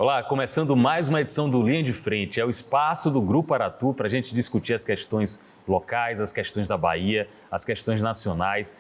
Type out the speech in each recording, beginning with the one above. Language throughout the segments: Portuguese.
Olá, começando mais uma edição do Linha de Frente. É o espaço do Grupo Aratu para a gente discutir as questões locais, as questões da Bahia, as questões nacionais,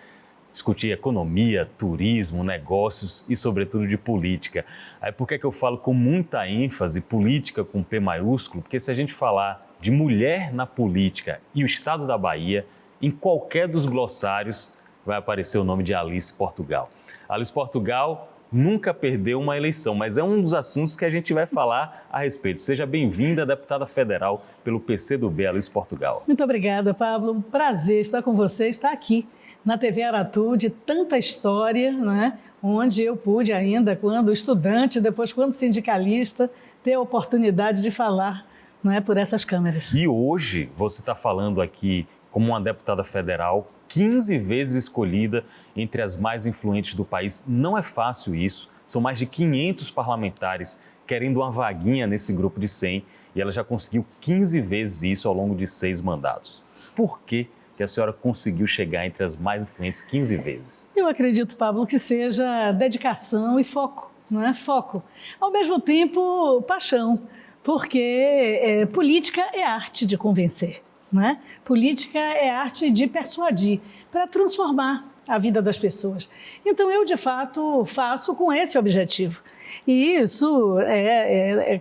discutir economia, turismo, negócios e, sobretudo, de política. Aí, por que é que eu falo com muita ênfase política com P maiúsculo? Porque se a gente falar de mulher na política e o estado da Bahia, em qualquer dos glossários vai aparecer o nome de Alice Portugal. Alice Portugal nunca perdeu uma eleição, mas é um dos assuntos que a gente vai falar a respeito. Seja bem-vinda, deputada federal pelo PCdoB, Alice Portugal. Muito obrigada, Pablo. Um prazer estar com você, estar aqui na TV Aratu, de tanta história, né? Onde eu pude ainda, quando estudante, depois quando sindicalista, ter a oportunidade de falar, não é, por essas câmeras. E hoje você está falando aqui como uma deputada federal, 15 vezes escolhida entre as mais influentes do país. Não é fácil isso, são mais de 500 parlamentares querendo uma vaguinha nesse grupo de 100 e ela já conseguiu 15 vezes isso ao longo de 6 mandatos. Por que a senhora conseguiu chegar entre as mais influentes 15 vezes? Eu acredito, Pablo, que seja dedicação e foco, não é? Foco. Ao mesmo tempo, paixão, porque política é arte de convencer. Não é? Política é arte de persuadir, para transformar a vida das pessoas. Então, eu, de fato, faço com esse objetivo. E isso,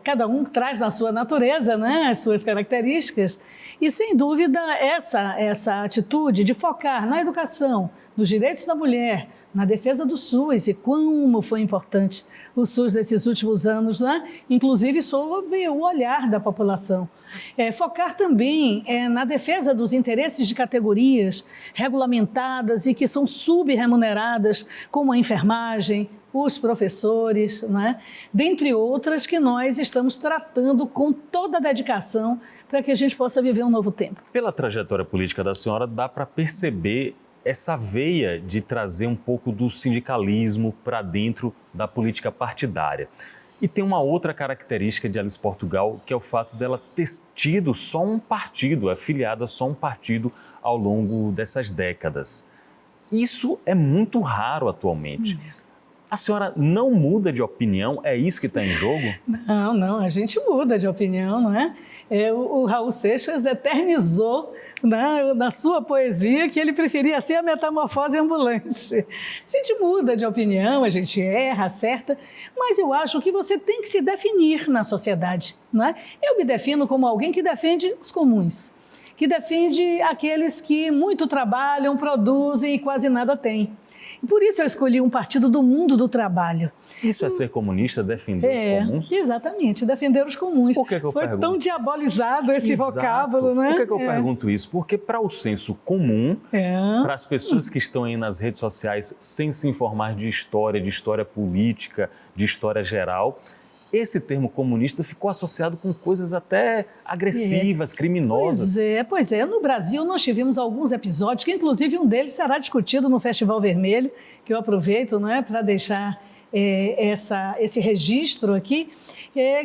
cada um traz na sua natureza, né, as suas características. E, sem dúvida, essa atitude de focar na educação, nos direitos da mulher, na defesa do SUS, e como foi importante o SUS nesses últimos anos, né? Inclusive sob o olhar da população. Focar também na defesa dos interesses de categorias regulamentadas e que são subremuneradas, como a enfermagem, os professores, né? Dentre outras que nós estamos tratando com toda a dedicação para que a gente possa viver um novo tempo. Pela trajetória política da senhora, dá para perceber essa veia de trazer um pouco do sindicalismo para dentro da política partidária. E tem uma outra característica de Alice Portugal, que é o fato dela ter tido só um partido, afiliada a só um partido ao longo dessas décadas. Isso é muito raro atualmente. A senhora não muda de opinião? É isso que está em jogo? Não, a gente muda de opinião, não é? O Raul Seixas eternizou na sua poesia que ele preferia ser a metamorfose ambulante. A gente muda de opinião, a gente erra, acerta, mas eu acho que você tem que se definir na sociedade, não é? Eu me defino como alguém que defende os comuns, que defende aqueles que muito trabalham, produzem e quase nada têm. E por isso eu escolhi um partido do mundo do trabalho. Isso é ser comunista, defender os comuns? Exatamente, defender os comuns. Por que eu Foi pergunto? tão diabolizado esse vocábulo, né? Por que eu pergunto isso? Porque para o senso comum, para as pessoas que estão aí nas redes sociais sem se informar de história política, de história geral, esse termo comunista ficou associado com coisas até agressivas, criminosas. Pois é. No Brasil nós tivemos alguns episódios, que inclusive um deles será discutido no Festival Vermelho, que eu aproveito, não é, para deixar esse registro aqui,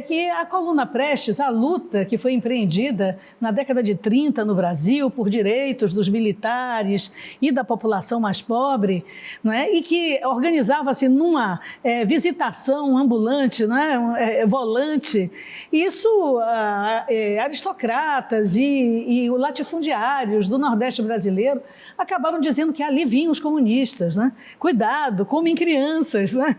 que a Coluna Prestes, a luta que foi empreendida na década de 30 no Brasil por direitos dos militares e da população mais pobre, não é? E que organizava-se numa visitação ambulante, não é? Volante. Isso, aristocratas e latifundiários do Nordeste brasileiro acabaram dizendo que ali vinham os comunistas, né? Cuidado, comem crianças, né?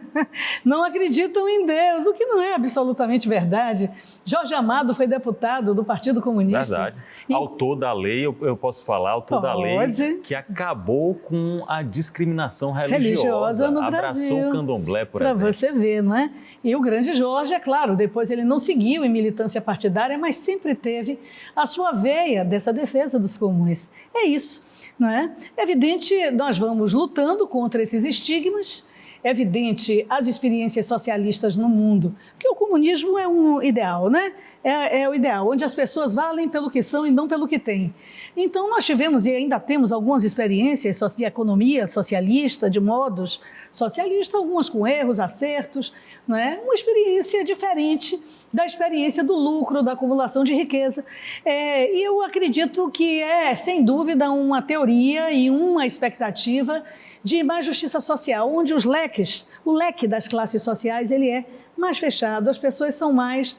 Não acreditam em Deus, o que não é absolutamente verdade. Jorge Amado foi deputado do Partido Comunista. Verdade. Autor da lei, eu posso falar, autor da lei que acabou com a discriminação religiosa no abraçou Brasil, o candomblé, por exemplo. Para você ver, não é? E o grande Jorge, é claro, depois ele não seguiu em militância partidária, mas sempre teve a sua veia dessa defesa dos comuns. É isso, não é? É evidente, nós vamos lutando contra esses estigmas. É evidente as experiências socialistas no mundo, porque o comunismo é um ideal, né? É o ideal, onde as pessoas valem pelo que são e não pelo que têm. Então, nós tivemos e ainda temos algumas experiências de economia socialista, de modos socialistas, algumas com erros, acertos, não é? Uma experiência diferente da experiência do lucro, da acumulação de riqueza. E eu acredito que sem dúvida, uma teoria e uma expectativa de mais justiça social, onde o leque das classes sociais, ele é mais fechado, as pessoas são mais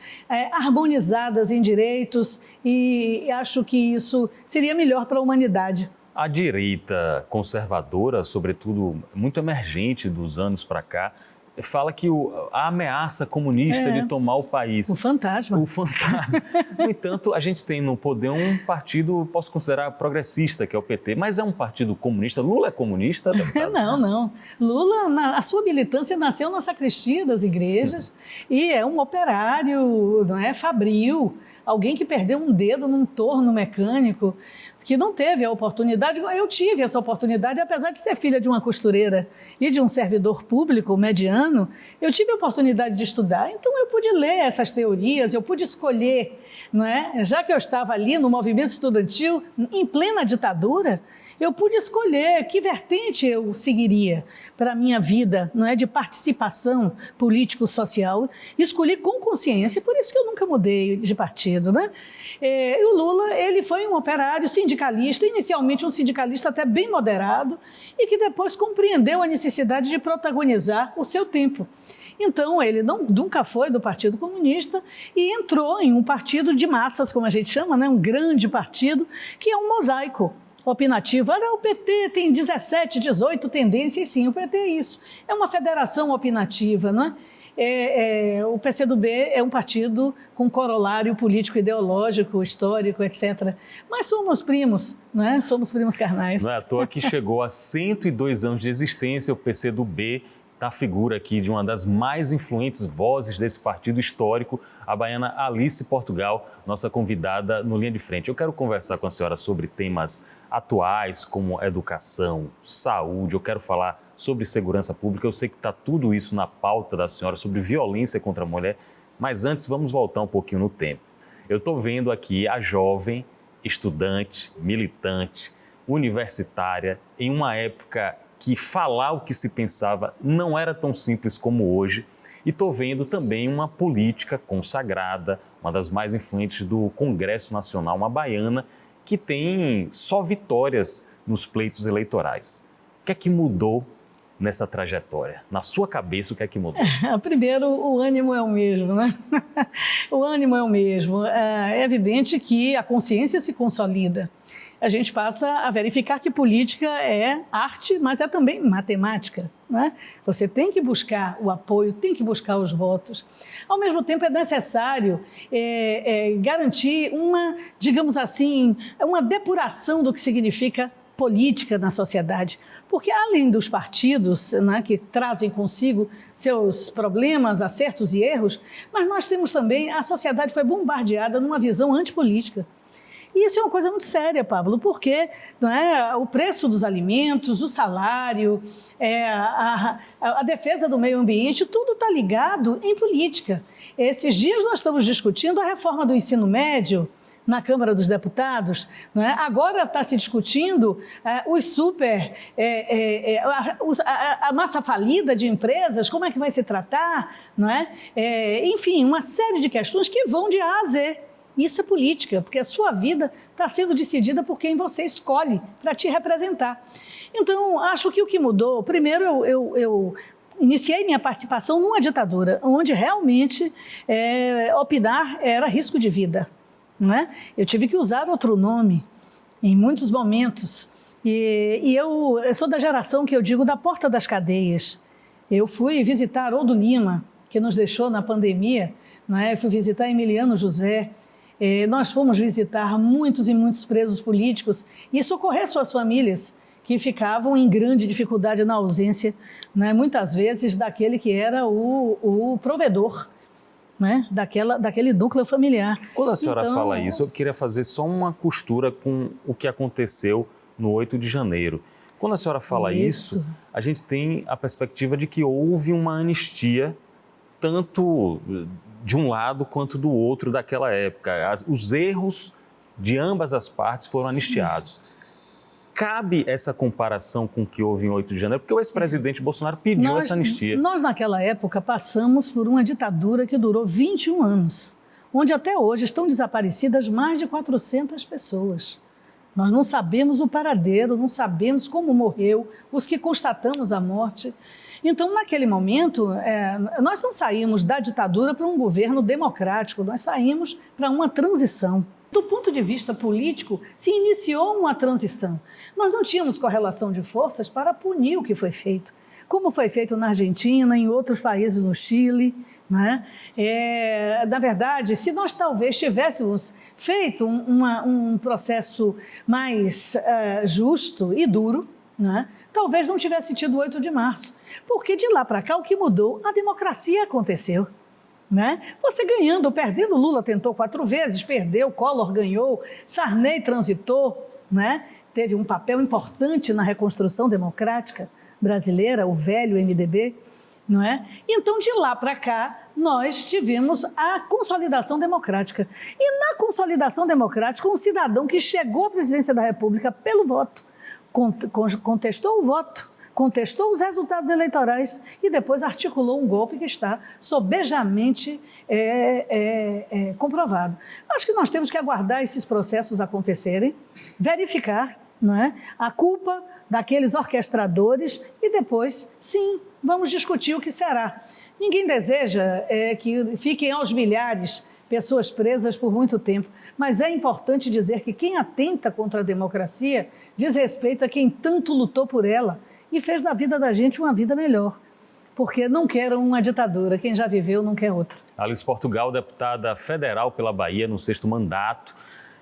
harmonizadas em direitos e acho que isso seria melhor para a humanidade. A direita conservadora, sobretudo muito emergente dos anos para cá, fala que a ameaça comunista de tomar o país. O fantasma. O fantasma. No entanto, a gente tem no poder um partido, posso considerar progressista, que é o PT, mas é um partido comunista. Lula é comunista, deputado? Não. Lula, a sua militância nasceu na sacristia das igrejas e é um operário, não é, fabril, alguém que perdeu um dedo num torno mecânico, que não teve a oportunidade. Eu tive essa oportunidade, apesar de ser filha de uma costureira e de um servidor público mediano, eu tive a oportunidade de estudar, então eu pude ler essas teorias, eu pude escolher, não é? Já que eu estava ali no movimento estudantil, em plena ditadura, eu pude escolher que vertente eu seguiria para a minha vida, não é, de participação político-social. Escolhi com consciência, por isso que eu nunca mudei de partido, né? E o Lula, ele foi um operário sindicalista, inicialmente um sindicalista até bem moderado, e que depois compreendeu a necessidade de protagonizar o seu tempo. Então, ele nunca foi do Partido Comunista e entrou em um partido de massas, como a gente chama, né? Um grande partido, que é um mosaico opinativo. O PT tem 17, 18 tendências, sim, o PT é isso. É uma federação opinativa, né? O PCdoB é um partido com corolário político, ideológico, histórico, etc. Mas somos primos, né? Somos primos carnais. Não é à toa que chegou a 102 anos de existência o PCdoB, na figura aqui de uma das mais influentes vozes desse partido histórico, a baiana Alice Portugal, nossa convidada no Linha de Frente. Eu quero conversar com a senhora sobre temas atuais como educação, saúde, eu quero falar sobre segurança pública, eu sei que está tudo isso na pauta da senhora, sobre violência contra a mulher, mas antes vamos voltar um pouquinho no tempo. Eu estou vendo aqui a jovem, estudante, militante, universitária, em uma época que falar o que se pensava não era tão simples como hoje. E estou vendo também uma política consagrada, uma das mais influentes do Congresso Nacional, uma baiana, que tem só vitórias nos pleitos eleitorais. O que é que mudou nessa trajetória? Na sua cabeça, o que é que mudou? Primeiro, o ânimo é o mesmo, né? O ânimo é o mesmo. É evidente que a consciência se consolida. A gente passa a verificar que política é arte, mas é também matemática, né? Você tem que buscar o apoio, tem que buscar os votos. Ao mesmo tempo, é necessário garantir uma, digamos assim, uma depuração do que significa política na sociedade. Porque além dos partidos, né, que trazem consigo seus problemas, acertos e erros, mas nós temos também, a sociedade foi bombardeada numa visão antipolítica. E isso é uma coisa muito séria, Pablo, porque, né, o preço dos alimentos, o salário, a defesa do meio ambiente, tudo está ligado em política. Esses dias nós estamos discutindo a reforma do ensino médio na Câmara dos Deputados, não é? Agora está se discutindo a massa falida de empresas, como é que vai se tratar, não é? Enfim, uma série de questões que vão de A a Z. Isso é política, porque a sua vida está sendo decidida por quem você escolhe para te representar. Então, acho que o que mudou, primeiro eu iniciei minha participação numa ditadura, onde realmente opinar era risco de vida, não é? Eu tive que usar outro nome em muitos momentos. E eu sou da geração que eu digo da porta das cadeias. Eu fui visitar Haroldo Lima, que nos deixou na pandemia, não é? Eu fui visitar Emiliano José. Nós fomos visitar muitos e muitos presos políticos e socorrer suas famílias que ficavam em grande dificuldade na ausência, né, muitas vezes daquele que era o provedor, né, daquele núcleo familiar. Quando a senhora fala isso, eu queria fazer só uma costura com o que aconteceu no 8 de janeiro. Quando a senhora fala isso, a gente tem a perspectiva de que houve uma anistia, tanto de um lado quanto do outro daquela época. Os erros de ambas as partes foram anistiados. Cabe essa comparação com o que houve em 8 de janeiro? Porque o ex-presidente Bolsonaro pediu essa anistia. Nós, naquela época, passamos por uma ditadura que durou 21 anos, onde até hoje estão desaparecidas mais de 400 pessoas. Nós não sabemos o paradeiro, não sabemos como morreu, os que constatamos a morte. Então, naquele momento, nós não saímos da ditadura para um governo democrático, nós saímos para uma transição. Do ponto de vista político, se iniciou uma transição. Nós não tínhamos correlação de forças para punir o que foi feito, como foi feito na Argentina, em outros países, no Chile, né? Na verdade, se nós talvez tivéssemos feito um processo mais justo e duro, né? Talvez não tivesse tido 8 de março, porque de lá para cá o que mudou, a democracia aconteceu. Né? Você ganhando ou perdendo, Lula tentou 4 vezes, perdeu, Collor ganhou, Sarney transitou, né? Teve um papel importante na reconstrução democrática brasileira, o velho MDB, não é? Então, de lá para cá, nós tivemos a consolidação democrática. E na consolidação democrática, um cidadão que chegou à presidência da República pelo voto, contestou o voto, contestou os resultados eleitorais e depois articulou um golpe que está sobejamente comprovado. Acho que nós temos que aguardar esses processos acontecerem, verificar, não é, a culpa daqueles orquestradores e depois, sim, vamos discutir o que será. Ninguém deseja que fiquem aos milhares pessoas presas por muito tempo, mas é importante dizer que quem atenta contra a democracia diz respeito a quem tanto lutou por ela e fez da vida da gente uma vida melhor, porque não quer uma ditadura, quem já viveu não quer outra. Alice Portugal, deputada federal pela Bahia no 6º mandato,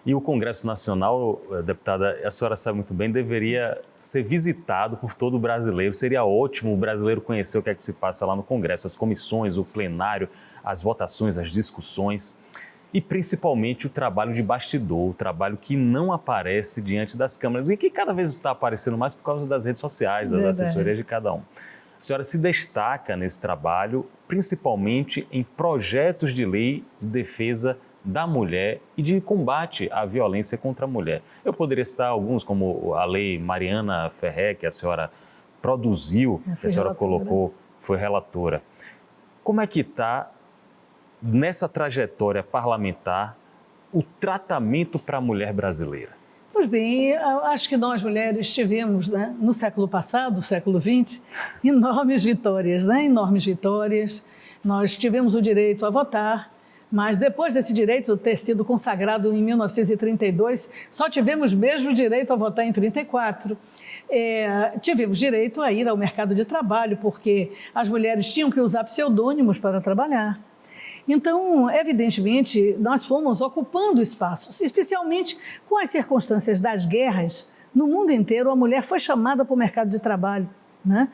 e o Congresso Nacional, deputada, a senhora sabe muito bem, deveria ser visitado por todo brasileiro. Seria ótimo o brasileiro conhecer o que é que se passa lá no Congresso, as comissões, o plenário, as votações, as discussões e principalmente o trabalho de bastidor, o trabalho que não aparece diante das câmeras e que cada vez está aparecendo mais por causa das redes sociais, das assessorias de cada um. A senhora se destaca nesse trabalho, principalmente em projetos de lei de defesa da mulher e de combate à violência contra a mulher. Eu poderia citar alguns, como a Lei Mariana Ferrer, que a senhora produziu, que a senhora colocou, foi relatora. Como é que está, nessa trajetória parlamentar, o tratamento para a mulher brasileira? Pois bem, eu acho que nós mulheres tivemos, né, no século passado, século XX, enormes vitórias, né? Enormes vitórias. Nós tivemos o direito a votar, mas depois desse direito ter sido consagrado em 1932, só tivemos mesmo o direito a votar em 1934. Tivemos direito a ir ao mercado de trabalho, porque as mulheres tinham que usar pseudônimos para trabalhar. Então, evidentemente, nós fomos ocupando espaços, especialmente com as circunstâncias das guerras. No mundo inteiro, a mulher foi chamada para o mercado de trabalho, né?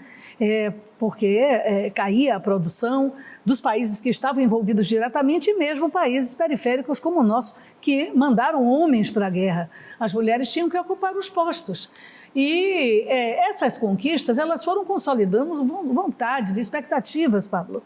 Porque caía a produção dos países que estavam envolvidos diretamente e mesmo países periféricos como o nosso, que mandaram homens para a guerra. As mulheres tinham que ocupar os postos. E essas conquistas, elas foram consolidando vontades, expectativas, Pablo.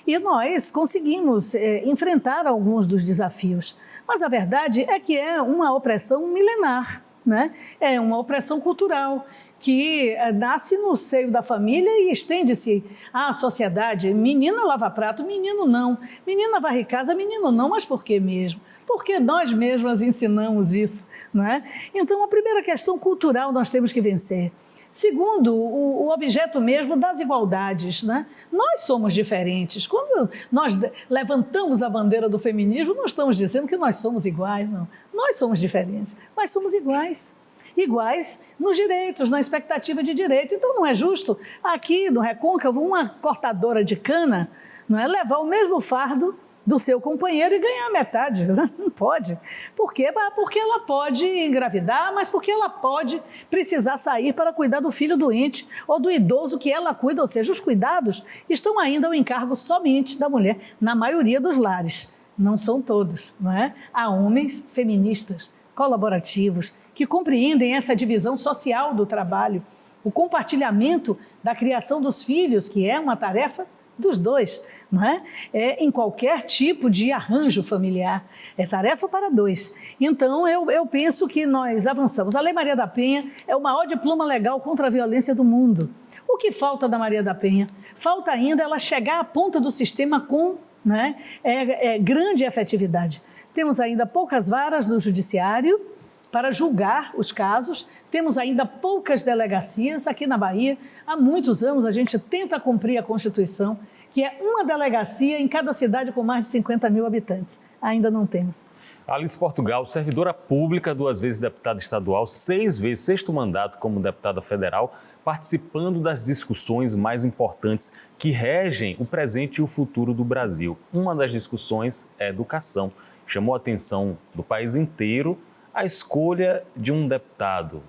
E nós conseguimos enfrentar alguns dos desafios. Mas a verdade é que é uma opressão milenar, né? É uma opressão cultural que nasce no seio da família e estende-se à sociedade. Menina lava prato, menino não. Menina varre casa, menino não. Mas por que mesmo? Porque nós mesmas ensinamos isso, não é? Então, a primeira questão cultural nós temos que vencer. Segundo, o objeto mesmo das igualdades, né? Nós somos diferentes. Quando nós levantamos a bandeira do feminismo, não estamos dizendo que nós somos iguais, não. Nós somos diferentes, mas somos iguais. Iguais nos direitos, na expectativa de direito. Então, não é justo aqui no Recôncavo uma cortadora de cana, não é, levar o mesmo fardo do seu companheiro e ganhar metade. Não pode. Por quê? Porque ela pode engravidar, mas porque ela pode precisar sair para cuidar do filho doente ou do idoso que ela cuida. Ou seja, os cuidados estão ainda ao encargo somente da mulher, na maioria dos lares. Não são todos, não é? Há homens feministas, colaborativos, que compreendem essa divisão social do trabalho, o compartilhamento da criação dos filhos, que é uma tarefa dos dois, não é? Em qualquer tipo de arranjo familiar, é tarefa para dois. Então, eu penso que nós avançamos. A Lei Maria da Penha é o maior diploma legal contra a violência do mundo. O que falta da Maria da Penha? Falta ainda ela chegar à ponta do sistema com, grande efetividade. Temos ainda poucas varas no judiciário para julgar os casos. Temos ainda poucas delegacias aqui na Bahia. Há muitos anos a gente tenta cumprir a Constituição, que é uma delegacia em cada cidade com mais de 50 mil habitantes. Ainda não temos. Alice Portugal, servidora pública, 2 vezes deputada estadual, 6 vezes, 6º mandato como deputada federal, participando das discussões mais importantes que regem o presente e o futuro do Brasil. Uma das discussões é a educação. Chamou a atenção do país inteiro a escolha de um deputado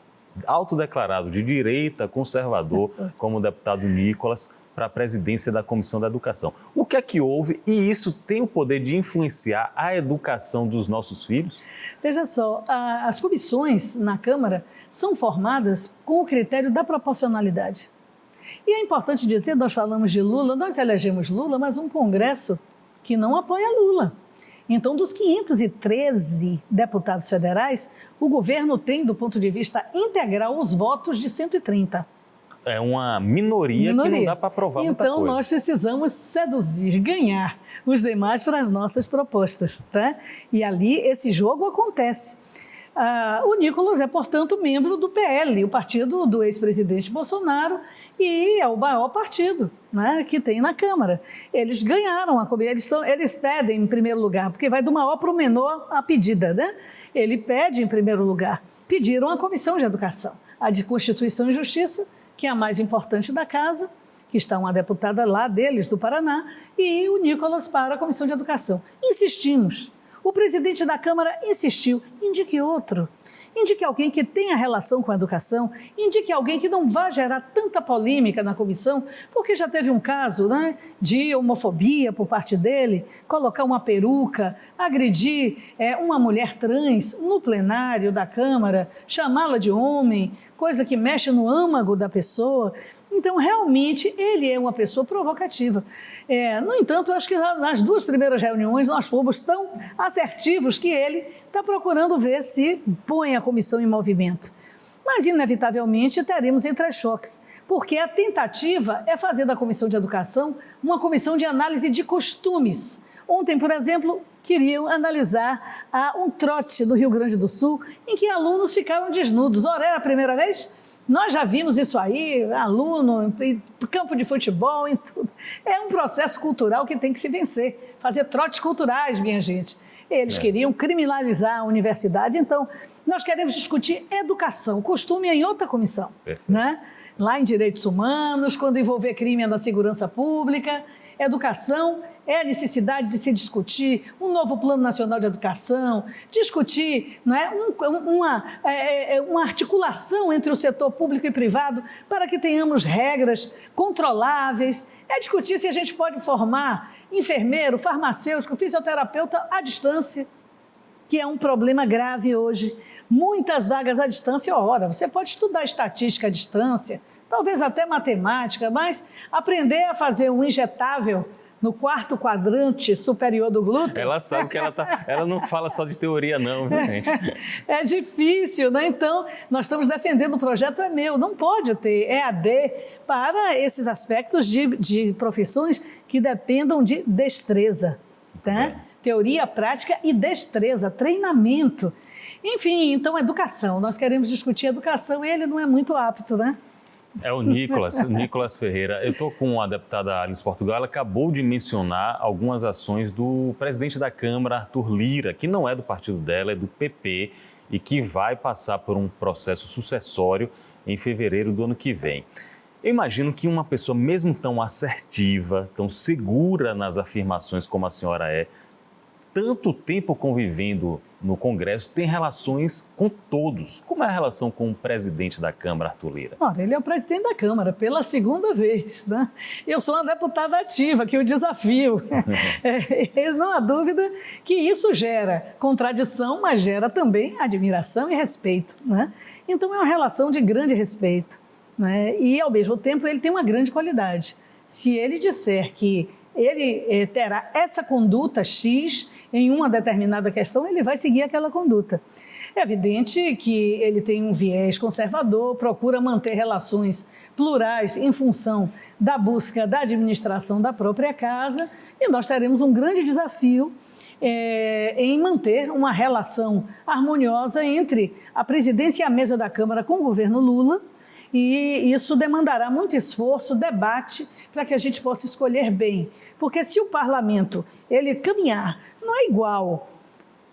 autodeclarado de direita, conservador, como o deputado Nicolas, para a presidência da Comissão da Educação. O que é que houve e isso tem o poder de influenciar a educação dos nossos filhos? Veja só, as comissões na Câmara são formadas com o critério da proporcionalidade. E é importante dizer, nós falamos de Lula, nós elegemos Lula, mas um Congresso que não apoia Lula. Então, dos 513 deputados federais, o governo tem, do ponto de vista integral, os votos de 130. É uma minoria que não dá para aprovar muita coisa. Então, nós precisamos seduzir, ganhar os demais para as nossas propostas, tá? E ali esse jogo acontece. O Nicolas é, portanto, membro do PL, o partido do ex-presidente Bolsonaro, e é o maior partido, né, que tem na Câmara. Eles ganharam a comissão, eles pedem em primeiro lugar, porque vai do maior para o menor a pedida, né? Ele pede em primeiro lugar. Pediram a Comissão de Educação, a de Constituição e Justiça, que é a mais importante da casa, que está uma deputada lá deles, do Paraná, e o Nicolas para a Comissão de Educação. Insistimos. O presidente da Câmara insistiu, indique outro. Indique alguém que tenha relação com a educação, indique alguém que não vá gerar tanta polêmica na comissão, porque já teve um caso, né, de homofobia por parte dele, colocar uma peruca, agredir uma mulher trans no plenário da Câmara, chamá-la de homem, coisa que mexe no âmago da pessoa. Então, realmente, ele é uma pessoa provocativa. No entanto, eu acho que nas 2 primeiras reuniões nós fomos tão assertivos que ele está procurando ver se põe a comissão em movimento. Mas, inevitavelmente, teremos entrechoques, porque a tentativa é fazer da Comissão de Educação uma comissão de análise de costumes. Ontem, por exemplo, queriam analisar um trote no Rio Grande do Sul, em que alunos ficaram desnudos. Ora, era a primeira vez? Nós já vimos isso aí, aluno, em campo de futebol, em tudo. É um processo cultural que tem que se vencer, fazer trotes culturais, minha gente. Eles queriam criminalizar a universidade, então nós queremos discutir educação, costume é em outra comissão, né? Lá em Direitos Humanos, quando envolver crime é na segurança pública. Educação é a necessidade de se discutir um novo Plano Nacional de Educação, discutir, não é, uma articulação entre o setor público e privado para que tenhamos regras controláveis. É discutir se a gente pode formar enfermeiro, farmacêutico, fisioterapeuta à distância, que é um problema grave hoje. Muitas vagas à distância, ora, você pode estudar estatística à distância, talvez até matemática, mas aprender a fazer um injetável no 4º quadrante superior do glúten... Ela sabe que ela não fala só de teoria não, viu, gente? É difícil, né? Então, nós estamos defendendo o projeto é meu, não pode ter EAD para esses aspectos de profissões que dependam de destreza, tá? Teoria, prática e destreza, treinamento. Enfim, então, educação. Nós queremos discutir educação, ele não é muito apto, né? É o Nicolas Ferreira. Eu estou com a deputada Alice Portugal, ela acabou de mencionar algumas ações do presidente da Câmara, Arthur Lira, que não é do partido dela, é do PP, e que vai passar por um processo sucessório em fevereiro do ano que vem. Eu imagino que uma pessoa mesmo tão assertiva, tão segura nas afirmações como a senhora é, tanto tempo convivendo no Congresso, tem relações com todos. Como é a relação com o presidente da Câmara, Arthur Lira? Ora, ele é o presidente da Câmara pela 2ª vez, né? Eu sou uma deputada ativa, que o desafio. Não há dúvida que isso gera contradição, mas gera também admiração e respeito, né? Então, é uma relação de grande respeito, né? E, ao mesmo tempo, ele tem uma grande qualidade. Se ele disser que ele terá essa conduta X em uma determinada questão, ele vai seguir aquela conduta. É evidente que ele tem um viés conservador, procura manter relações plurais em função da busca da administração da própria casa, e nós teremos um grande desafio em manter uma relação harmoniosa entre a presidência e a mesa da Câmara com o governo Lula, e isso demandará muito esforço, debate, para que a gente possa escolher bem. Porque se o parlamento ele caminhar, não é igual,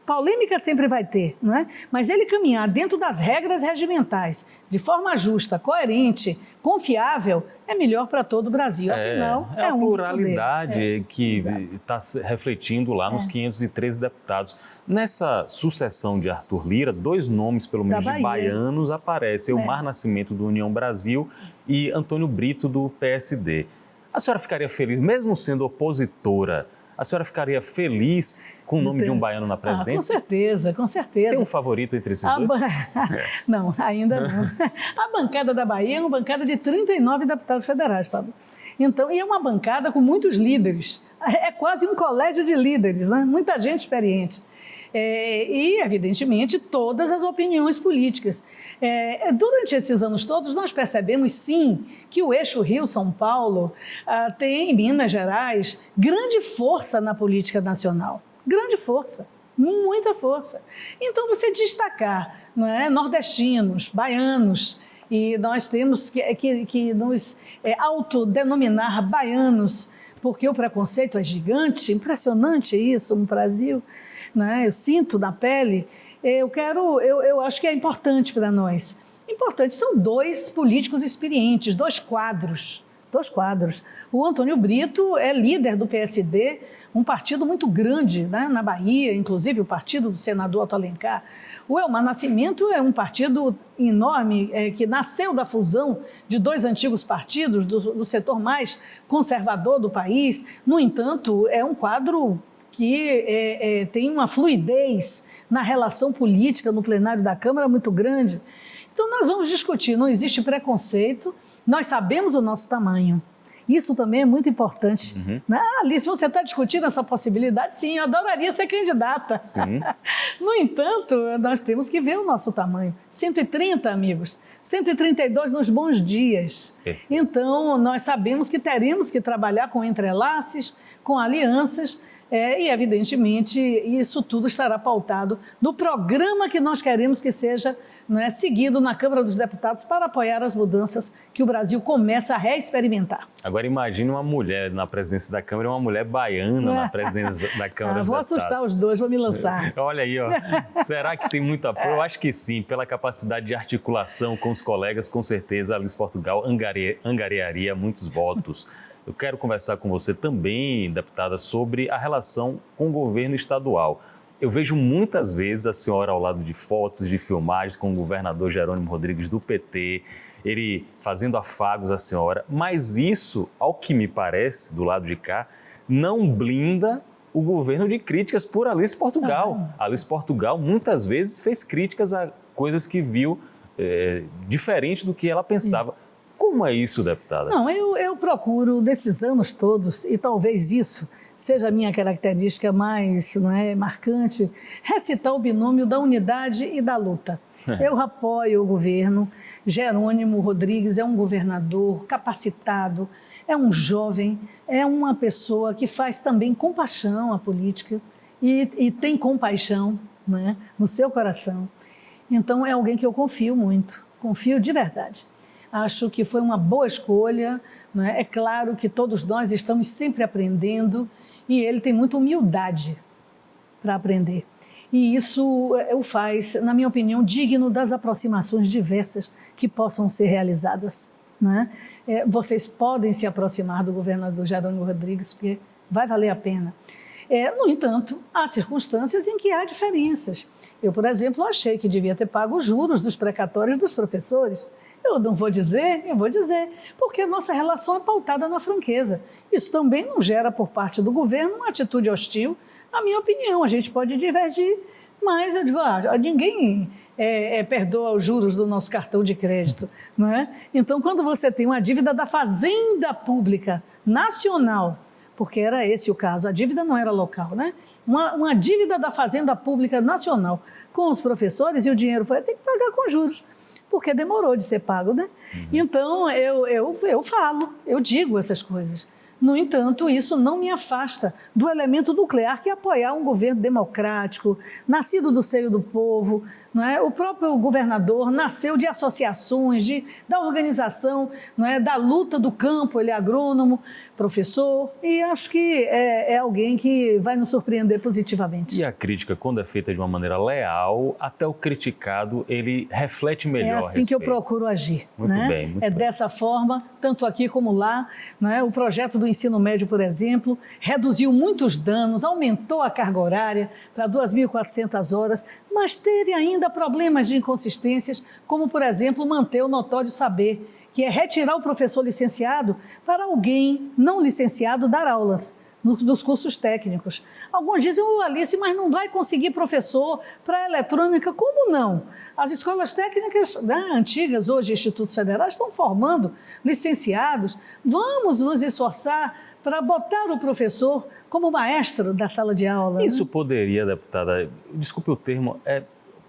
polêmica sempre vai ter, não é? Mas ele caminhar dentro das regras regimentais, de forma justa, coerente, confiável, é melhor para todo o Brasil. Afinal, é a um pluralidade que está refletindo lá nos 513 deputados. Nessa sucessão de Arthur Lira, 2 nomes, pelo menos, de baianos aparecem. Elmar Nascimento, do União Brasil, e Antônio Brito, do PSD. A senhora ficaria feliz, mesmo sendo opositora, a senhora ficaria feliz com o nome de um baiano na presidência? Com certeza, com certeza. Tem um favorito entre esses dois? Não, ainda não. A bancada da Bahia é uma bancada de 39 deputados federais, Pablo. Então, e é uma bancada com muitos líderes. É quase um colégio de líderes, né? Muita gente experiente. E, evidentemente, todas as opiniões políticas. Durante esses anos todos, nós percebemos, sim, que o eixo Rio-São Paulo tem, em Minas Gerais, grande força na política nacional. Grande força, muita força. Então, você destacar, não é, nordestinos, baianos, e nós temos que nos autodenominar baianos, porque o preconceito é gigante, impressionante isso no Brasil. Né? Eu sinto na pele, eu acho que é importante para nós. Importante, são 2 políticos experientes, 2 quadros. O Antônio Brito é líder do PSD, um partido muito grande, né, na Bahia, inclusive o partido do senador Otto Alencar. O Elmar Nascimento é um partido enorme, que nasceu da fusão de 2 antigos partidos, do setor mais conservador do país. No entanto, é um quadro que tem uma fluidez na relação política no plenário da Câmara muito grande. Então, nós vamos discutir, não existe preconceito, nós sabemos o nosso tamanho. Isso também é muito importante. Alice, você está discutindo essa possibilidade? Sim, eu adoraria ser candidata. Sim. No entanto, nós temos que ver o nosso tamanho. 130, amigos. 132 nos bons dias. Então, nós sabemos que teremos que trabalhar com entrelaces, com alianças, e, evidentemente, isso tudo estará pautado no programa que nós queremos que seja, né, seguido na Câmara dos Deputados para apoiar as mudanças que o Brasil começa a reexperimentar. Agora, imagine uma mulher na presidência da Câmara e uma mulher baiana na presidência da Câmara dos Deputados. Vou assustar os dois, vou me lançar. Olha aí, ó. Será que tem muito apoio? Eu acho que sim, pela capacidade de articulação com os colegas, com certeza a Alice Portugal angariaria muitos votos. Eu quero conversar com você também, deputada, sobre a relação com o governo estadual. Eu vejo muitas vezes a senhora ao lado de fotos, de filmagens com o governador Jerônimo Rodrigues do PT, ele fazendo afagos à senhora, mas isso, ao que me parece, do lado de cá, não blinda o governo de críticas por Alice Portugal. Alice Portugal muitas vezes fez críticas a coisas que viu diferente do que ela pensava. Como é isso, deputada? Não, eu procuro, nesses anos todos, e talvez isso seja a minha característica mais marcante, recitar o binômio da unidade e da luta. Eu apoio o governo. Jerônimo Rodrigues é um governador capacitado, é um jovem, é uma pessoa que faz também com paixão a política e tem compaixão, né, no seu coração. Então, é alguém que eu confio muito, confio de verdade. Acho que foi uma boa escolha, né? É claro que todos nós estamos sempre aprendendo e ele tem muita humildade para aprender. E isso o faz, na minha opinião, digno das aproximações diversas que possam ser realizadas, né? Vocês podem se aproximar do governador Jerônimo Rodrigues, porque vai valer a pena. No entanto, há circunstâncias em que há diferenças. Eu, por exemplo, achei que devia ter pago os juros dos precatórios dos professores. Eu não vou dizer, eu vou dizer, porque a nossa relação é pautada na franqueza. Isso também não gera por parte do governo uma atitude hostil. Na minha opinião, a gente pode divergir, mas eu digo, ninguém perdoa os juros do nosso cartão de crédito, não é? Então, quando você tem uma dívida da Fazenda Pública Nacional, porque era esse o caso, a dívida não era local, né? Uma dívida da Fazenda Pública Nacional com os professores, e o dinheiro foi, tem que pagar com juros, porque demorou de ser pago, né? Então, eu digo essas coisas. No entanto, isso não me afasta do elemento nuclear que é apoiar um governo democrático, nascido do seio do povo, não é? O próprio governador nasceu de associações, da organização, não é? Da luta do campo, ele é agrônomo, professor, e acho que é alguém que vai nos surpreender positivamente. E a crítica, quando é feita de uma maneira leal, até o criticado, ele reflete melhor. É assim que eu procuro agir. Muito né? bem, muito bem. Dessa forma, tanto aqui como lá, né? O projeto do ensino médio, por exemplo, reduziu muitos danos, aumentou a carga horária para 2.400 horas, mas teve ainda problemas de inconsistências, como, por exemplo, manter o notório saber, que é retirar o professor licenciado para alguém não licenciado dar aulas nos cursos técnicos. Alguns dizem, Alice, mas não vai conseguir professor para eletrônica. Como não? As escolas técnicas, né, antigas, hoje institutos federais, estão formando licenciados. Vamos nos esforçar para botar o professor como maestro da sala de aula. Isso poderia, deputada, desculpe o termo,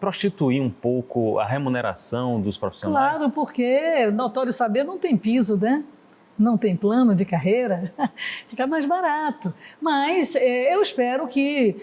prostituir um pouco a remuneração dos profissionais? Claro, porque notório saber não tem piso, né? Não tem plano de carreira, fica mais barato. Mas eu espero que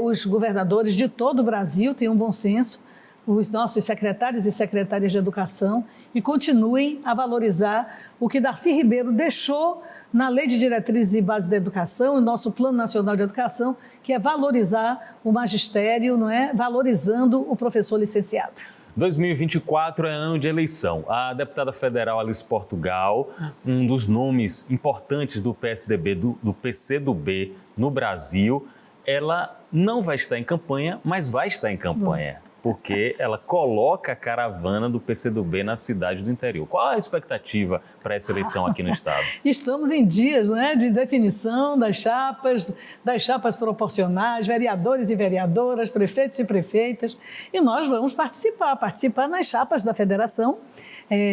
os governadores de todo o Brasil tenham bom senso, os nossos secretários e secretárias de educação, e continuem a valorizar o que Darcy Ribeiro deixou na Lei de Diretrizes e Bases da Educação, o nosso Plano Nacional de Educação, que é valorizar o magistério, não é? Valorizando o professor licenciado. 2024 é ano de eleição. A deputada federal Alice Portugal, um dos nomes importantes do PSDB, do PCdoB no Brasil, ela não vai estar em campanha, mas vai estar em campanha, porque ela coloca a caravana do PCdoB na cidade do interior. Qual a expectativa para essa eleição aqui no estado? Estamos em dias, né, de definição das chapas proporcionais, vereadores e vereadoras, prefeitos e prefeitas, e nós vamos participar nas chapas da federação.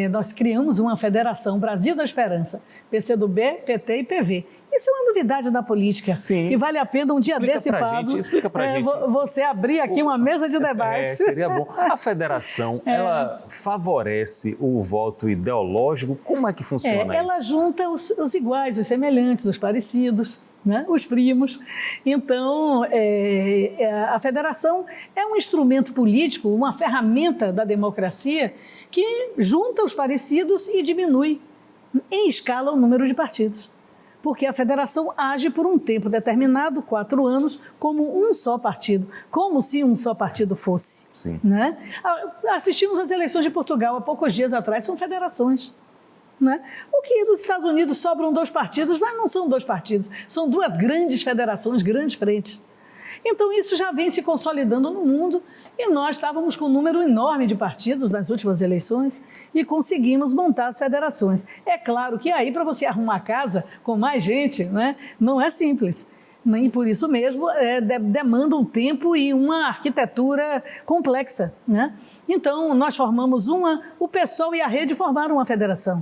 Nós criamos uma federação Brasil da Esperança, PCdoB, PT e PV. Isso é uma novidade da política, sim, que vale a pena um dia desse, Pablo. Explica pra gente. Você abrir aqui uma mesa de debate. Seria bom. A federação, ela favorece o voto ideológico? Como é que funciona isso? Ela junta os iguais, os semelhantes, os parecidos, né? Os primos. Então, a federação é um instrumento político, uma ferramenta da democracia que junta os parecidos e diminui em escala o número de partidos. Porque a federação age por um tempo determinado, 4 anos, como um só partido, como se um só partido fosse. Sim. Né? Assistimos às eleições de Portugal há poucos dias atrás, são federações. Né? O que dos Estados Unidos sobram 2 partidos, mas não são 2 partidos, são 2 grandes federações, grandes frentes. Então isso já vem se consolidando no mundo e nós estávamos com um número enorme de partidos nas últimas eleições e conseguimos montar as federações. É claro que aí para você arrumar casa com mais gente, né, não é simples. E por isso mesmo demanda um tempo e uma arquitetura complexa. Né? Então nós formamos o PSOL e a Rede formaram uma federação.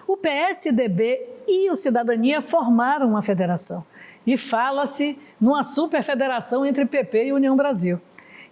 O PSDB e o Cidadania formaram uma federação. E fala-se numa superfederação entre PP e União Brasil.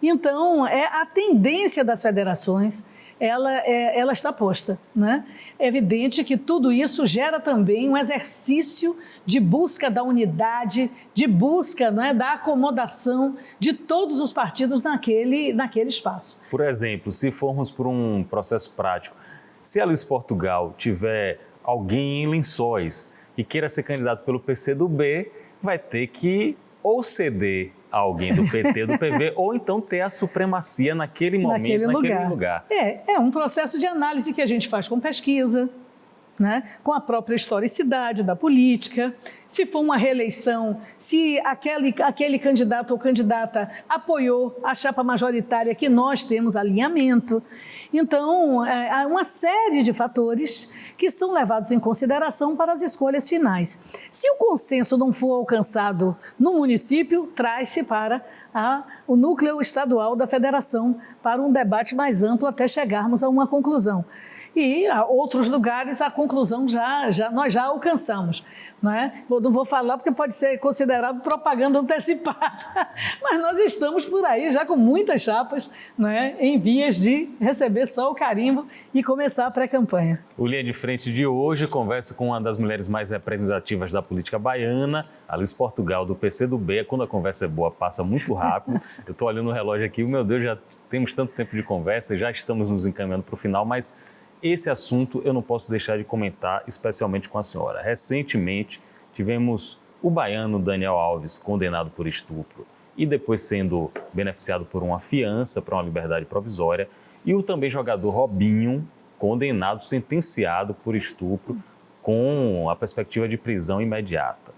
Então, a tendência das federações, ela está posta. Né? É evidente que tudo isso gera também um exercício de busca da unidade, de busca, né, da acomodação de todos os partidos naquele espaço. Por exemplo, se formos por um processo prático, se a Alice Portugal tiver alguém em Lençóis que queira ser candidato pelo PCdoB, vai ter que ou ceder a alguém do PT, do PV, ou então ter a supremacia naquele momento, naquele lugar. É um processo de análise que a gente faz com pesquisa, né? Com a própria historicidade da política. Se for uma reeleição, se aquele candidato ou candidata apoiou a chapa majoritária que nós temos alinhamento. Então, há uma série de fatores que são levados em consideração para as escolhas finais. Se o consenso não for alcançado no município, traz-se para o núcleo estadual da federação para um debate mais amplo até chegarmos a uma conclusão. E outros lugares a conclusão nós já alcançamos. Não é? Eu não vou falar porque pode ser considerado propaganda antecipada, mas nós estamos por aí já com muitas chapas, não é? Em vias de receber só o carimbo e começar a pré-campanha. O Linha de Frente de hoje conversa com uma das mulheres mais representativas da política baiana, Alice Portugal, do PCdoB. Quando a conversa é boa, passa muito rápido. Eu estou olhando o relógio aqui, meu Deus, já temos tanto tempo de conversa, já estamos nos encaminhando para o final, mas esse assunto eu não posso deixar de comentar, especialmente com a senhora. Recentemente, tivemos o baiano Daniel Alves condenado por estupro e depois sendo beneficiado por uma fiança para uma liberdade provisória, e o também jogador Robinho, condenado, sentenciado por estupro, com a perspectiva de prisão imediata.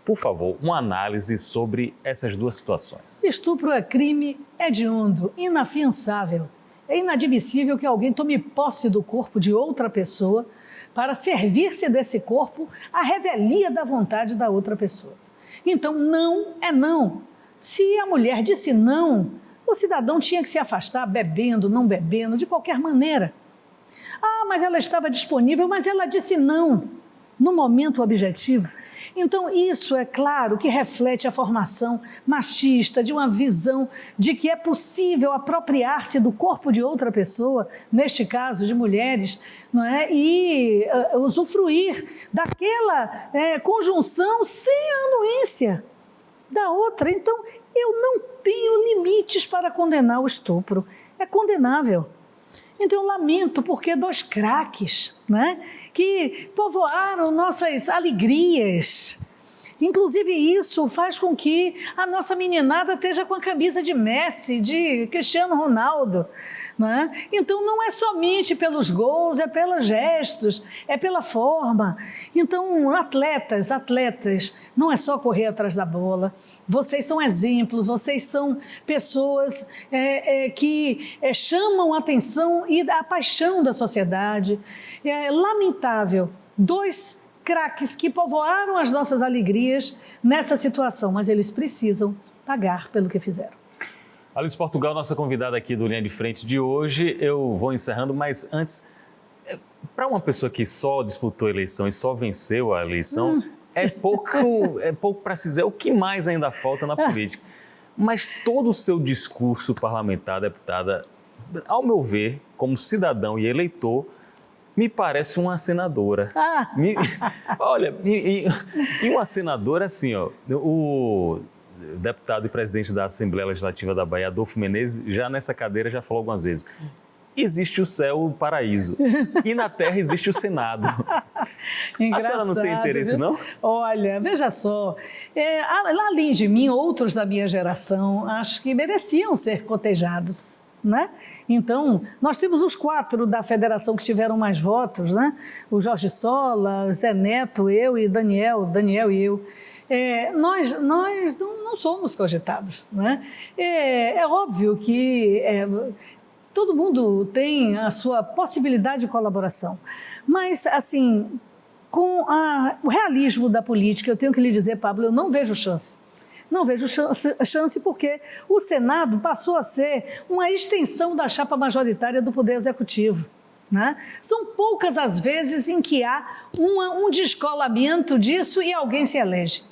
Por favor, uma análise sobre essas duas situações. Estupro é crime hediondo, inafiançável. É inadmissível que alguém tome posse do corpo de outra pessoa para servir-se desse corpo à revelia da vontade da outra pessoa. Então, não é não. Se a mulher disse não, o cidadão tinha que se afastar, bebendo, não bebendo, de qualquer maneira. Ah, mas ela estava disponível, mas ela disse não, no momento objetivo. Então, isso é claro que reflete a formação machista, de uma visão de que é possível apropriar-se do corpo de outra pessoa, neste caso de mulheres, não é? E usufruir daquela conjunção sem a anuência da outra. Então, eu não tenho limites para condenar o estupro. É condenável. Então, eu lamento porque dois craques, né, que povoaram nossas alegrias. Inclusive, isso faz com que a nossa meninada esteja com a camisa de Messi, de Cristiano Ronaldo. Né? Então, não é somente pelos gols, é pelos gestos, é pela forma. Então, atletas, não é só correr atrás da bola. Vocês são exemplos, vocês são pessoas que chamam a atenção e a paixão da sociedade. É lamentável, dois craques que povoaram as nossas alegrias nessa situação, mas eles precisam pagar pelo que fizeram. Alice Portugal, nossa convidada aqui do Linha de Frente de hoje. Eu vou encerrando, mas antes, para uma pessoa que só disputou a eleição e só venceu a eleição, é pouco para se dizer o que mais ainda falta na política. Mas todo o seu discurso parlamentar, deputada, ao meu ver, como cidadão e eleitor, me parece uma senadora. Olha, e uma senadora assim, ó, o deputado e presidente da Assembleia Legislativa da Bahia, Adolfo Menezes, já nessa cadeira já falou algumas vezes. Existe o céu, o paraíso, e na terra existe o Senado. A senhora não tem interesse, não? Olha, veja só, além de mim, outros da minha geração, acho que mereciam ser cotejados. Né? Então, nós temos os 4 da federação que tiveram mais votos, né? O Jorge Sola, Zé Neto, eu e Daniel e eu. Nós não somos cogitados. Né? É óbvio que todo mundo tem a sua possibilidade de colaboração, mas, assim, com o realismo da política, eu tenho que lhe dizer, Pablo, eu não vejo chance. Não vejo chance porque o Senado passou a ser uma extensão da chapa majoritária do Poder Executivo. Né? São poucas as vezes em que há um descolamento disso e alguém se elege.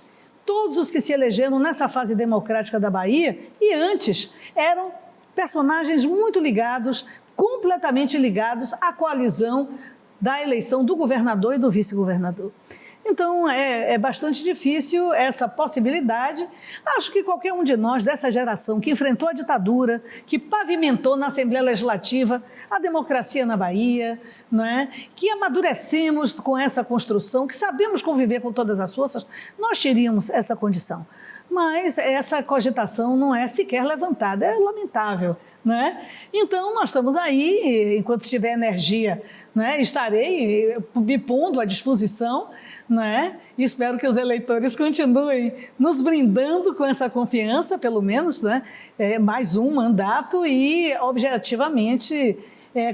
Todos os que se elegeram nessa fase democrática da Bahia e antes eram personagens muito ligados, completamente ligados à coalizão da eleição do governador e do vice-governador. Então, é bastante difícil essa possibilidade. Acho que qualquer um de nós, dessa geração, que enfrentou a ditadura, que pavimentou na Assembleia Legislativa a democracia na Bahia, não é? Que amadurecemos com essa construção, que sabemos conviver com todas as forças, nós teríamos essa condição. Mas essa cogitação não é sequer levantada, é lamentável. Né? Então, nós estamos aí, enquanto tiver energia, né, estarei me pondo à disposição, né? E espero que os eleitores continuem nos brindando com essa confiança, pelo menos, né? Mais um mandato e, objetivamente,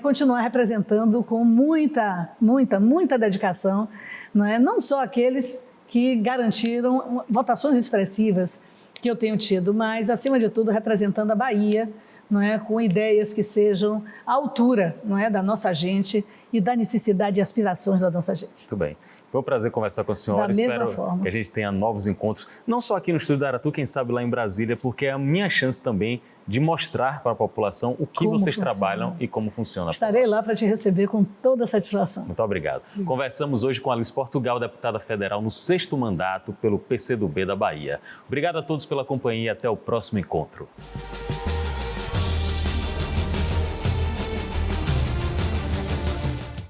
continuar representando com muita dedicação, né? Não só aqueles que garantiram votações expressivas que eu tenho tido, mas, acima de tudo, representando a Bahia, não é, com ideias que sejam à altura, não é, da nossa gente e da necessidade e aspirações da nossa gente. Muito bem. Foi um prazer conversar com a senhora. Da mesma Espero forma. que a gente tenha novos encontros, não só aqui no Estúdio da Aratu, quem sabe lá em Brasília, porque é a minha chance também de mostrar para a população o que Como vocês funciona. trabalham e como funciona. Estarei lá para te receber com toda satisfação. Muito obrigado. Conversamos hoje com Alice Portugal, deputada federal no 6º mandato pelo PCdoB da Bahia. Obrigado a todos pela companhia e até o próximo encontro.